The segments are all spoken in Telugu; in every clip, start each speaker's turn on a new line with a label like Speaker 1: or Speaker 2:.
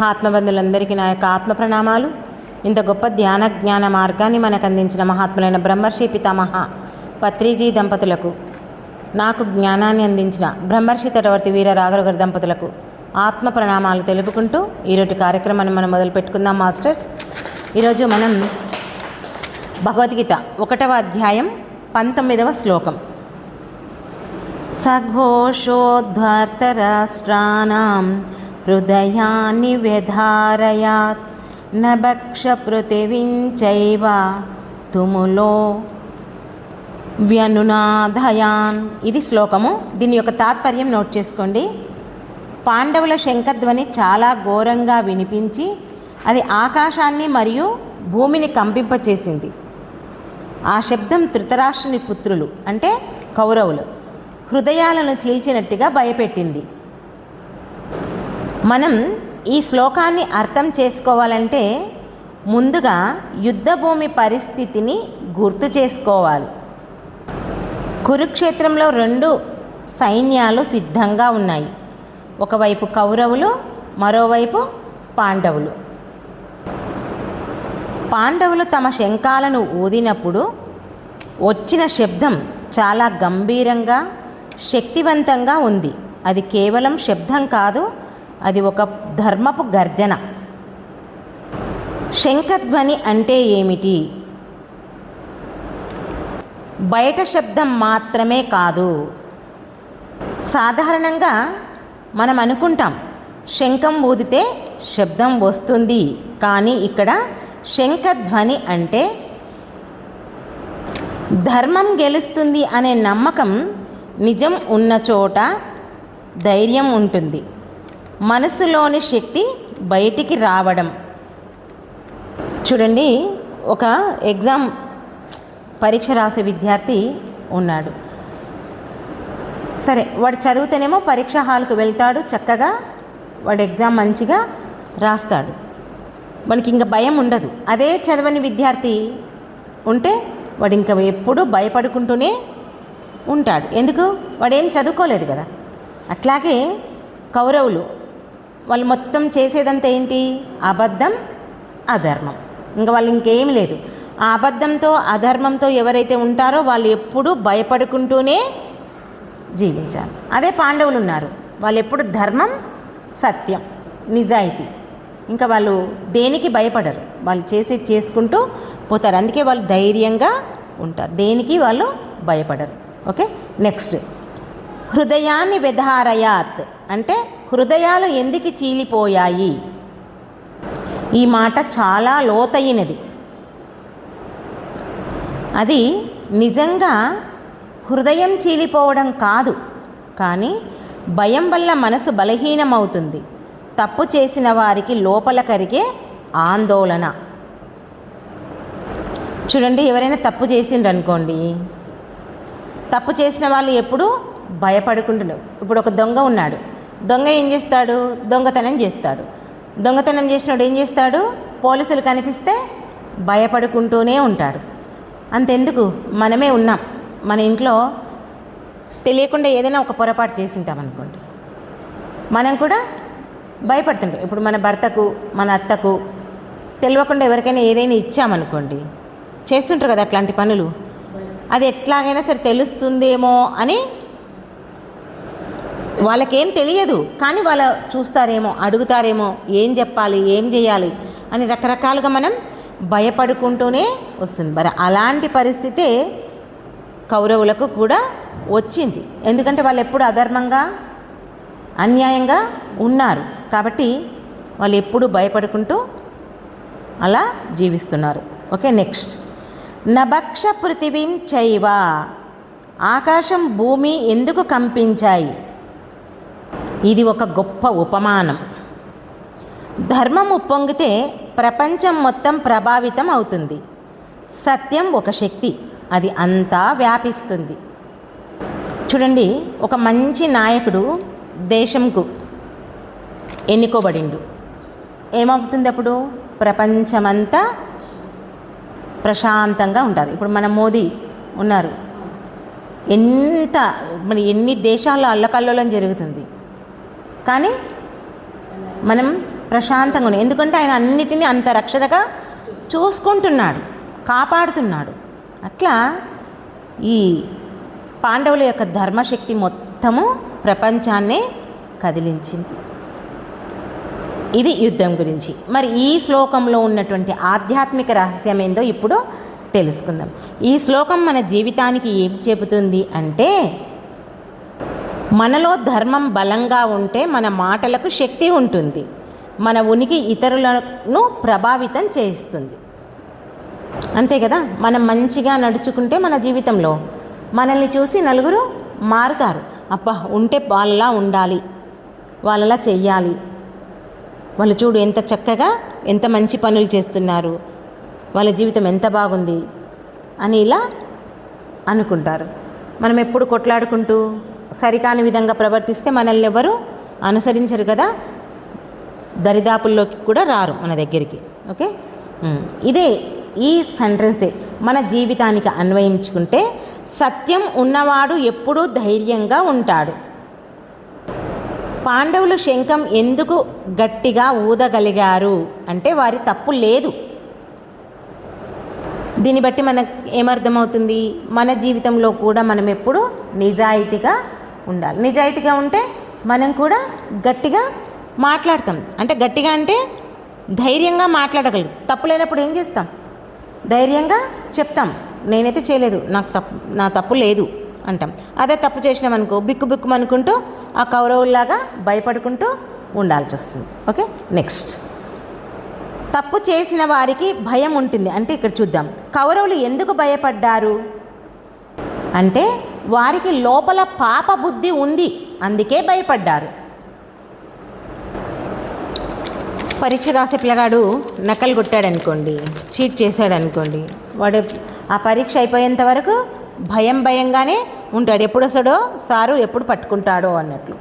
Speaker 1: ఆత్మబంధులందరికీ నా యొక్క ఆత్మ ప్రణామాలు. ఇంత గొప్ప ధ్యాన జ్ఞాన మార్గాన్ని మనకు అందించిన మహాత్ములైన బ్రహ్మర్షి పితామహ పత్రిజీ దంపతులకు, నాకు జ్ఞానాన్ని అందించిన బ్రహ్మర్షి తటవర్తి వీర రాఘవ గారి దంపతులకు ఆత్మ ప్రణామాలు తెలుపుకుంటూ ఈరోజు కార్యక్రమాన్ని మనం మొదలు పెట్టుకుందాం మాస్టర్స్. ఈరోజు మనం భగవద్గీత 1వ అధ్యాయం 19వ శ్లోకం. సఘోషోద్ధార్తరాష్ట్రాణం హృదయాన్ని వ్యధారయాత్ నభక్ష పృథివీంచైవ తుములో వ్యనునాధయాన్. ఇది శ్లోకము. దీని యొక్క తాత్పర్యం నోట్ చేసుకోండి. పాండవుల శంఖధ్వని చాలా ఘోరంగా వినిపించి అది ఆకాశాన్ని మరియు భూమిని కంపింపచేసింది. ఆ శబ్దం ధృతరాష్ట్రుని పుత్రులు అంటే కౌరవులు హృదయాలను చీల్చినట్టుగా భయపెట్టింది. మనం ఈ శ్లోకాన్ని అర్థం చేసుకోవాలంటే ముందుగా యుద్ధభూమి పరిస్థితిని గుర్తు చేసుకోవాలి. కురుక్షేత్రంలో 2 సైన్యాలు సిద్ధంగా ఉన్నాయి. ఒకవైపు కౌరవులు, మరోవైపు పాండవులు. పాండవులు తమ శంఖాలను ఊదినప్పుడు వచ్చిన శబ్దం చాలా గంభీరంగా, శక్తివంతంగా ఉంది. అది కేవలం శబ్దం కాదు, అది ఒక ధర్మపు గర్జన. శంఖధ్వని అంటే ఏమిటి? బయట శబ్దం మాత్రమే కాదు. సాధారణంగా మనం అనుకుంటాం శంఖం ఊదితే శబ్దం వస్తుంది, కానీ ఇక్కడ శంఖధ్వని అంటే ధర్మం గెలుస్తుంది అనే నమ్మకం. నిజం ఉన్న చోట ధైర్యం ఉంటుంది. మనసులోని శక్తి బయటికి రావడం. చూడండి, ఒక ఎగ్జామ్ పరీక్ష రాసే విద్యార్థి ఉన్నాడు. సరే, వాడు చదివితేనేమో పరీక్ష హాల్కు వెళ్తాడు, చక్కగా వాడు ఎగ్జామ్ మంచిగా రాస్తాడు, మనకి ఇంకా భయం ఉండదు. అదే చదవని విద్యార్థి ఉంటే వాడు ఇంకా ఎప్పుడూ భయపడుకుంటూనే ఉంటాడు. ఎందుకు? వాడేం చదువుకోలేదు కదా. అట్లాగే కౌరవులు వాళ్ళు మొత్తం చేసేదంతా ఏంటి? అబద్ధం, అధర్మం. ఇంకా వాళ్ళు ఇంకేం లేదు. ఆ అబద్ధంతో, అధర్మంతో ఎవరైతే ఉంటారో వాళ్ళు ఎప్పుడూ భయపడుకుంటూనే జీవించాలి. అదే పాండవులు ఉన్నారు, వాళ్ళు ఎప్పుడు ధర్మం, సత్యం, నిజాయితీ. ఇంకా వాళ్ళు దేనికి భయపడరు, వాళ్ళు చేసేది చేసుకుంటూ పోతారు. అందుకే వాళ్ళు ధైర్యంగా ఉంటారు, దేనికి వాళ్ళు భయపడరు. Okay, next. హృదయాన్ని వ్యధారయాత్ అంటే హృదయాలు ఎందుకు చీలిపోయాయి? ఈ మాట చాలా లోతైనది. అది నిజంగా హృదయం చీలిపోవడం కాదు, కానీ భయం వల్ల మనసు బలహీనమవుతుంది. తప్పు చేసిన వారికి లోపల కరిగే ఆందోళన. చూడండి, ఎవరైనా తప్పు చేసిండ్రు అనుకోండి, తప్పు చేసిన వాళ్ళు ఎప్పుడు భయపడుకుంటున్నారు. ఇప్పుడు ఒక దొంగ ఉన్నాడు, దొంగ ఏం చేస్తాడు? దొంగతనం చేస్తాడు. దొంగతనం చేసినాడు ఏం చేస్తాడు? పోలీసులు కనిపిస్తే భయపడుకుంటూనే ఉంటాడు. అంతెందుకు, మనమే ఉన్నాం, మన ఇంట్లో తెలియకుండా ఏదైనా ఒక పొరపాటు చేసి ఉంటాం అనుకోండి, మనం కూడా భయపడుతుంటాం. ఇప్పుడు మన భర్తకు, మన అత్తకు తెలియకుండా ఎవరికైనా ఏదైనా ఇచ్చామనుకోండి, చేస్తుంటారు కదా అట్లాంటి పనులు. అది ఎట్లాగైనా సరే తెలుస్తుందేమో అని వాళ్ళకేం తెలియదు, కానీ వాళ్ళ చూస్తారేమో, అడుగుతారేమో, ఏం చెప్పాలి, ఏం చేయాలి అని రకరకాలుగా మనం భయపడుకుంటూనే వస్తుంది. మరి అలాంటి పరిస్థితే కౌరవులకు కూడా వచ్చింది. ఎందుకంటే వాళ్ళు ఎప్పుడు అధర్మంగా, అన్యాయంగా ఉన్నారు కాబట్టి వాళ్ళు ఎప్పుడు భయపడుకుంటూ అలా జీవిస్తున్నారు. Okay, next. నభక్ష పృథివీం చైవ. ఆకాశం, భూమి ఎందుకు కంపించాయి? ఇది ఒక గొప్ప ఉపమానం. ధర్మం ఉప్పొంగితే ప్రపంచం మొత్తం ప్రభావితం అవుతుంది. సత్యం ఒక శక్తి, అది అంతా వ్యాపిస్తుంది. చూడండి, ఒక మంచి నాయకుడు దేశంకు ఎన్నుకోబడిండు, ఏమవుతుంది అప్పుడు? ప్రపంచమంతా ప్రశాంతంగా ఉంటారు. ఇప్పుడు మన మోదీ ఉన్నారు, ఎన్ని దేశాల్లో అల్లకల్లోలం జరుగుతుంది, కానీ మనం ప్రశాంతంగా ఉన్నాయి. ఎందుకంటే ఆయన అన్నిటినీ అంత రక్షణగా చూసుకుంటున్నాడు, కాపాడుతున్నాడు. అట్లా ఈ పాండవుల యొక్క ధర్మశక్తి మొత్తము ప్రపంచాన్నే కదిలించింది. ఇది యుద్ధం గురించి. మరి ఈ శ్లోకంలో ఉన్నటువంటి ఆధ్యాత్మిక రహస్యం ఏందో ఇప్పుడు తెలుసుకుందాం. ఈ శ్లోకం మన జీవితానికి ఏం చెబుతుంది అంటే, మనలో ధర్మం బలంగా ఉంటే మన మాటలకు శక్తి ఉంటుంది, మన ఉనికి ఇతరులను ప్రభావితం చేస్తుంది. అంతే కదా. మనం మంచిగా నడుచుకుంటే మన జీవితంలో మనల్ని చూసి నలుగురు మారుతారు. అబ్బా ఉంటే వాళ్ళలా ఉండాలి, వాళ్ళలా చెయ్యాలి, వాళ్ళు చూడు ఎంత చక్కగా ఎంత మంచి పనులు చేస్తున్నారు, వాళ్ళ జీవితం ఎంత బాగుంది అని ఇలా అనుకుంటారు. మనం ఎప్పుడు కొట్లాడుకుంటూ సరికాని విధంగా ప్రవర్తిస్తే మనల్ని ఎవరు అనుసరించరు కదా, దరిదాపుల్లోకి కూడా రారు మన దగ్గరికి. ఓకే, ఇదే ఈ సెంటెన్సే మన జీవితానికి అన్వయించుకుంటే, సత్యం ఉన్నవాడు ఎప్పుడూ ధైర్యంగా ఉంటాడు. పాండవులు శంఖం ఎందుకు గట్టిగా ఊదగలిగారు అంటే వారి తప్పు లేదు. దీన్ని బట్టి మనకు ఏమర్థమవుతుంది, మన జీవితంలో కూడా మనం ఎప్పుడు నిజాయితీగా ఉండాలి. నిజాయితీగా ఉంటే మనం కూడా గట్టిగా మాట్లాడతాం. అంటే గట్టిగా అంటే ధైర్యంగా మాట్లాడగలుగుతాం. తప్పు లేనప్పుడు ఏం చేస్తాం, ధైర్యంగా చెప్తాం, నేనైతే చేయలేదు, నా తప్పు లేదు అంటాం. అదే తప్పు చేసినాం అనుకో బిక్కు బిక్కు అనుకుంటూ ఆ కౌరవుల్లాగా భయపడుకుంటూ ఉండాల్సి వస్తుంది. ఓకే, నెక్స్ట్, తప్పు చేసిన వారికి భయం ఉంటుంది. అంటే ఇక్కడ చూద్దాం, కౌరవులు ఎందుకు భయపడ్డారు అంటే వారికి లోపల పాప బుద్ధి ఉంది, అందుకే భయపడ్డారు. పరీక్ష రాసే పిల్లగాడు నకలు కొట్టాడనుకోండి, చీట్ చేశాడనుకోండి, వాడు ఆ పరీక్ష అయిపోయేంత వరకు భయంగానే ఉంటాడు. ఎప్పుడు వస్తాడో సారు ఎప్పుడు పట్టుకుంటాడో అన్నట్లు.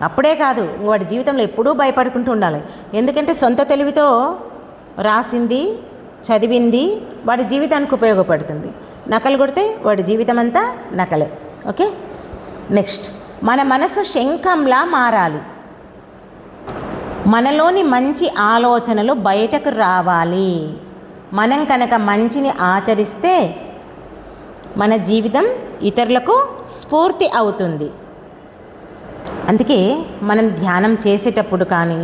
Speaker 1: అప్పుడే కాదు, వాడి జీవితంలో ఎప్పుడూ భయపడుకుంటూ ఉండాలి. ఎందుకంటే సొంత తెలివితో రాసింది చదివింది వాడి జీవితానికి ఉపయోగపడుతుంది. నకలు కొడితే వాడి జీవితం అంతా నకలే. ఓకే, నెక్స్ట్, మన మనసు శంఖంలా మారాలి. మనలోని మంచి ఆలోచనలు బయటకు రావాలి. మనం కనుక మంచిని ఆచరిస్తే మన జీవితం ఇతరులకు స్ఫూర్తి అవుతుంది. అందుకే మనం ధ్యానం చేసేటప్పుడు కానీ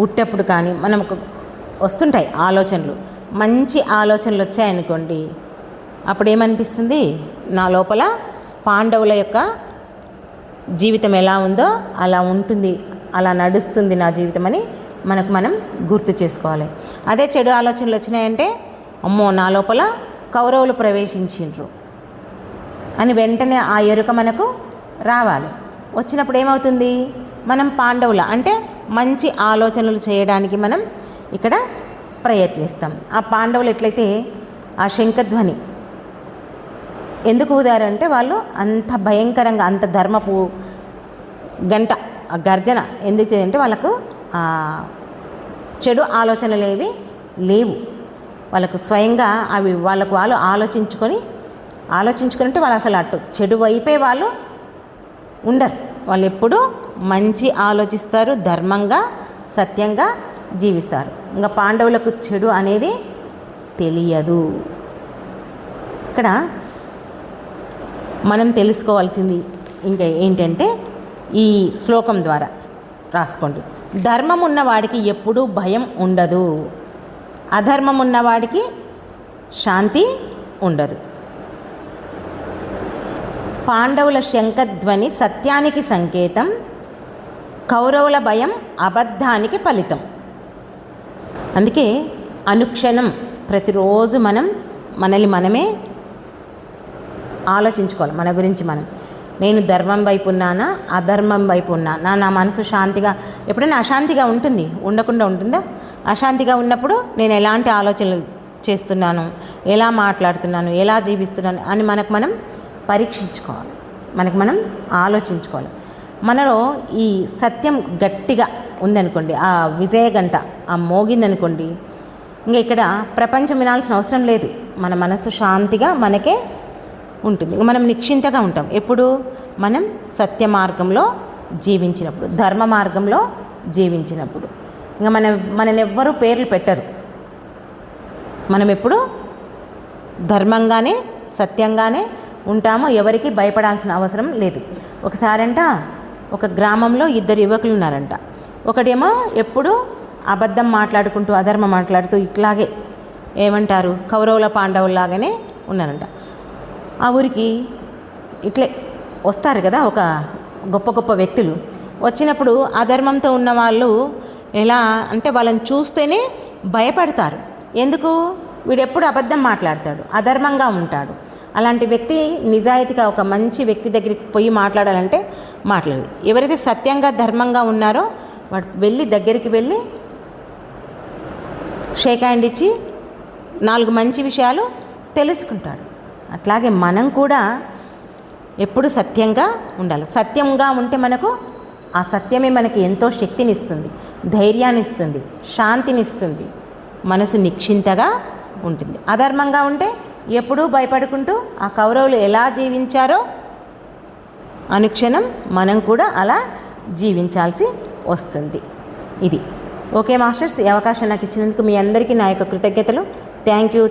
Speaker 1: ఉట్టేప్పుడు కానీ మనకు వస్తుంటాయి ఆలోచనలు. మంచి ఆలోచనలు వచ్చాయనుకోండి, అప్పుడు ఏమనిపిస్తుంది, నా లోపల పాండవుల యొక్క జీవితం ఎలా ఉందో అలా ఉంటుంది, అలా నడుస్తుంది నా జీవితం అని మనం గుర్తు చేసుకోవాలి. అదే చెడు ఆలోచనలు వచ్చినాయంటే, అమ్మో నా లోపల కౌరవులు ప్రవేశించిండ్రు అని వెంటనే ఆ ఎరుక మనకు రావాలి. వచ్చినప్పుడు ఏమవుతుంది, మనం పాండవుల అంటే మంచి ఆలోచనలు చేయడానికి మనం ఇక్కడ ప్రయత్నిస్తాం. ఆ పాండవులు ఎట్లయితే ఆ శంఖధ్వని ఎందుకు ఊదారంటే, వాళ్ళు అంత భయంకరంగా అంత ధర్మపు గంట గర్జన ఎందుకు అంటే వాళ్ళకు చెడు ఆలోచనలు ఏవి లేవు. వాళ్ళకు స్వయంగా అవి వాళ్ళు ఆలోచించుకొని అంటే వాళ్ళు అసలు అటు చెడు వైపే వాళ్ళు ఉండరు. వాళ్ళు ఎప్పుడూ మంచి ఆలోచిస్తారు, ధర్మంగా సత్యంగా జీవిస్తారు. ఇంకా పాండవులకు చెడు అనేది తెలియదు. ఇక్కడ మనం తెలుసుకోవాల్సింది ఇంకా ఏంటంటే, ఈ శ్లోకం ద్వారా రాసుకోండి, ధర్మం ఉన్నవాడికి ఎప్పుడూ భయం ఉండదు, అధర్మం ఉన్నవాడికి శాంతి ఉండదు. పాండవుల శంఖధ్వని సత్యానికి సంకేతం, కౌరవుల భయం అబద్ధానికి ఫలితం. అందుకే అనుక్షణం ప్రతిరోజు మనల్ని మనమే ఆలోచించుకోవాలి. మన గురించి నేను ధర్మం వైపు ఉన్నానా అధర్మం వైపు ఉన్నానా, నా మనసు శాంతిగా ఎప్పుడైనా అశాంతిగా ఉంటుంది, ఉండకుండా ఉంటుందా? అశాంతిగా ఉన్నప్పుడు నేను ఎలాంటి ఆలోచనలు చేస్తున్నాను, ఎలా మాట్లాడుతున్నాను, ఎలా జీవిస్తున్నాను అని మనం పరీక్షించుకోవాలి. మనం ఆలోచించుకోవాలి. మనలో ఈ సత్యం గట్టిగా ఉందనుకోండి, ఆ విజయ గంట ఆ మోగిందనుకోండి, ఇంకా ఇక్కడ ప్రపంచం వినాల్సిన అవసరం లేదు. మన మనసు శాంతిగా మనకే ఉంటుంది. మనం నిశ్చింతగా ఉంటాం ఎప్పుడు మనం సత్య మార్గంలో జీవించినప్పుడు, ధర్మ మార్గంలో జీవించినప్పుడు. ఇంకా మననెవ్వరూ పేర్లు పెట్టరు. మనం ఎప్పుడు ధర్మంగానే సత్యంగానే ఉంటామో ఎవరికి భయపడాల్సిన అవసరం లేదు. ఒకసారంట ఒక గ్రామంలో 2 యువకులు ఉన్నారంట. ఒకడేమో ఎప్పుడు అబద్ధం మాట్లాడుకుంటూ అధర్మం మాట్లాడుతూ ఇట్లాగే ఏమంటారు కౌరవుల పాండవుల్లాగానే ఉన్నారంట. ఆ ఊరికి ఇట్లే వస్తారు కదా ఒక గొప్ప గొప్ప వ్యక్తులు. వచ్చినప్పుడు అధర్మంతో ఉన్న వాళ్ళు ఎలా అంటే వాళ్ళని చూస్తేనే భయపడతారు. ఎందుకు? వీడెప్పుడు అబద్ధం మాట్లాడతాడు, అధర్మంగా ఉంటాడు. అలాంటి వ్యక్తి నిజాయితీగా ఒక మంచి వ్యక్తి దగ్గరికి పోయి మాట్లాడాలంటే మాట్లాడదు. ఎవరైతే సత్యంగా ధర్మంగా ఉన్నారో వాడు వెళ్ళి దగ్గరికి వెళ్ళి షేక్ హ్యాండ్ ఇచ్చి 4 మంచి విషయాలు తెలుసుకుంటాడు. అట్లాగే మనం కూడా ఎప్పుడు సత్యంగా ఉండాలి. సత్యంగా ఉంటే మనకు ఆ సత్యమే మనకి ఎంతో శక్తినిస్తుంది, ధైర్యాన్ని ఇస్తుంది, శాంతినిస్తుంది, మనసు నిశ్చింతగా ఉంటుంది. అధర్మంగా ఉంటే ఎప్పుడూ భయపడుకుంటూ ఆ కౌరవులు ఎలా జీవించారో అనుక్షణం మనం కూడా అలా జీవించాల్సి వస్తుంది. ఇది ఓకే మాస్టర్స్. ఈ అవకాశం నాకు ఇచ్చినందుకు మీ అందరికీ నా యొక్క కృతజ్ఞతలు. Thank you.